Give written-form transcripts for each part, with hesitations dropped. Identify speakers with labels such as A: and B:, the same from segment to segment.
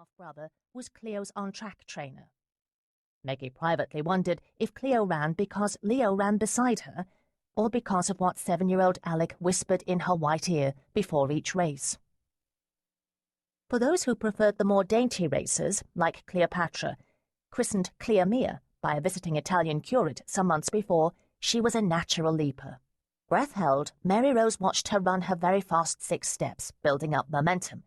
A: half-brother was Cleo's on-track trainer. Meggie privately wondered if Cleo ran because Leo ran beside her, or because of what 7-year-old Alec whispered in her white ear before each race. For those who preferred the more dainty racers, like Cleopatra, christened Cleomia by a visiting Italian curate some months before, she was a natural leaper. Breath held, Mary Rose watched her run her very fast 6 steps, building up momentum.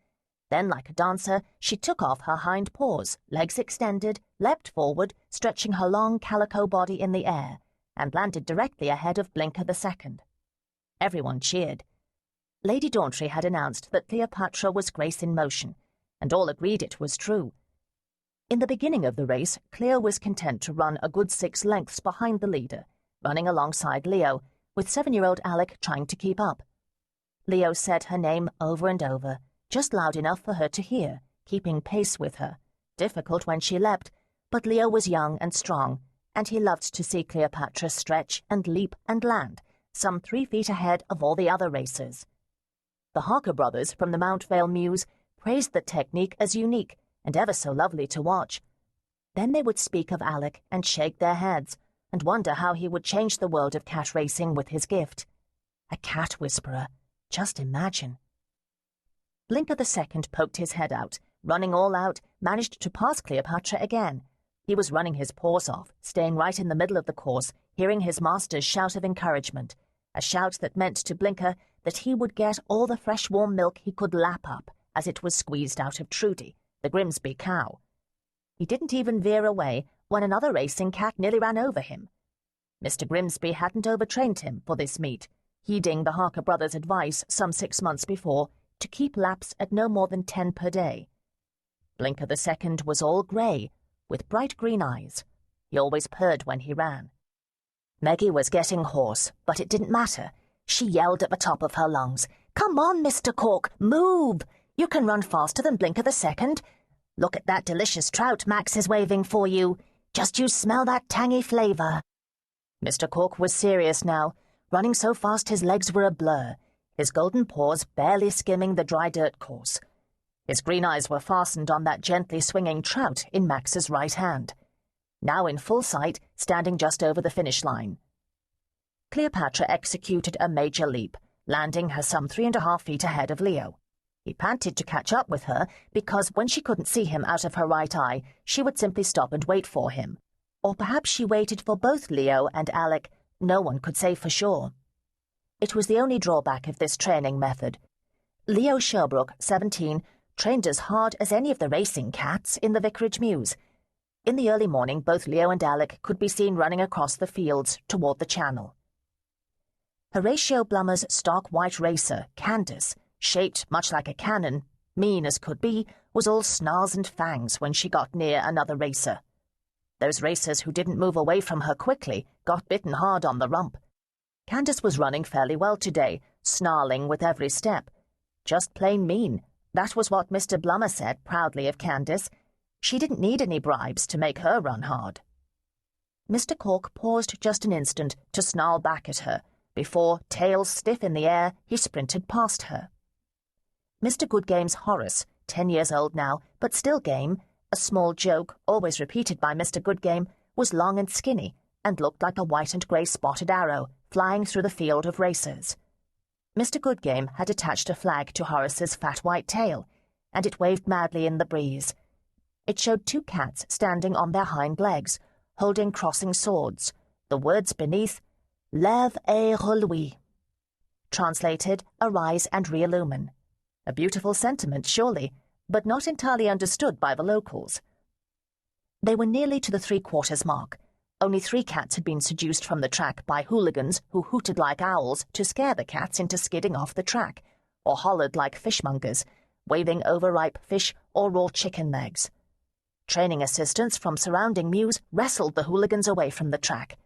A: Then, like a dancer, she took off her hind paws, legs extended, leapt forward, stretching her long calico body in the air, and landed directly ahead of Blinker II. Everyone cheered. Lady Dauntry had announced that Cleopatra was grace in motion, and all agreed it was true. In the beginning of the race, Cleo was content to run a good 6 lengths behind the leader, running alongside Leo, with 7-year-old Alec trying to keep up. Leo said her name over and over, just loud enough for her to hear, keeping pace with her. Difficult when she leapt, but Leo was young and strong, and he loved to see Cleopatra stretch and leap and land, some 3 feet ahead of all the other racers. The Harker brothers from the Mount Vale Mews praised the technique as unique and ever so lovely to watch. Then they would speak of Alec and shake their heads, and wonder how he would change the world of cat racing with his gift. A cat whisperer. Just imagine. Blinker II poked his head out, running all out, managed to pass Cleopatra again. He was running his paws off, staying right in the middle of the course, hearing his master's shout of encouragement, a shout that meant to Blinker that he would get all the fresh warm milk he could lap up as it was squeezed out of Trudy, the Grimsby cow. He didn't even veer away when another racing cat nearly ran over him. Mr. Grimsby hadn't overtrained him for this meet, heeding the Harker brothers' advice some 6 months before to keep laps at no more than 10 per day. Blinker II was all grey, with bright green eyes. He always purred when he ran. Meggie was getting hoarse, but it didn't matter. She yelled at the top of her lungs, "Come on, Mr. Cork, move! You can run faster than Blinker II. Look at that delicious trout Max is waving for you. Just you smell that tangy flavour." Mr. Cork was serious now, running so fast his legs were a blur, his golden paws barely skimming the dry dirt course. His green eyes were fastened on that gently swinging trout in Max's right hand, now in full sight, standing just over the finish line. Cleopatra executed a major leap, landing her some 3.5 feet ahead of Leo. He panted to catch up with her because when she couldn't see him out of her right eye, she would simply stop and wait for him. Or perhaps she waited for both Leo and Alec. No one could say for sure. It was the only drawback of this training method. Leo Sherbrooke, 17, trained as hard as any of the racing cats in the Vicarage Mews. In the early morning, both Leo and Alec could be seen running across the fields toward the channel. Horatio Blummer's stock white racer, Candace, shaped much like a cannon, mean as could be, was all snarls and fangs when she got near another racer. Those racers who didn't move away from her quickly got bitten hard on the rump. Candace was running fairly well today, snarling with every step. Just plain mean. That was what Mr. Blummer said proudly of Candace. She didn't need any bribes to make her run hard. Mr. Cork paused just an instant to snarl back at her, before, tail stiff in the air, he sprinted past her. Mr. Goodgame's Horace, 10 years old now, but still game, a small joke always repeated by Mr. Goodgame, was long and skinny, and looked like a white and grey spotted arrow flying through the field of racers. Mr. Goodgame had attached a flag to Horace's fat white tail, and it waved madly in the breeze. It showed 2 cats standing on their hind legs, holding crossing swords, the words beneath, "Lève et reluis." Translated, arise and reillumine. A beautiful sentiment, surely, but not entirely understood by the locals. They were nearly to the 3/4 mark. Only 3 cats had been seduced from the track by hooligans who hooted like owls to scare the cats into skidding off the track, or hollered like fishmongers, waving overripe fish or raw chicken legs. Training assistants from surrounding mews wrestled the hooligans away from the track.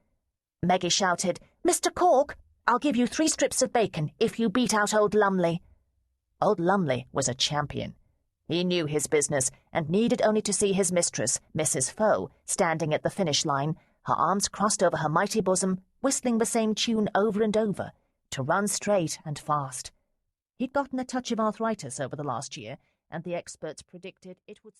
A: Meggie shouted, "Mr. Cork, I'll give you 3 strips of bacon if you beat out old Lumley." Old Lumley was a champion. He knew his business and needed only to see his mistress, Mrs. Foe, standing at the finish line, her arms crossed over her mighty bosom, whistling the same tune over and over, to run straight and fast. He'd gotten a touch of arthritis over the last year, and the experts predicted it would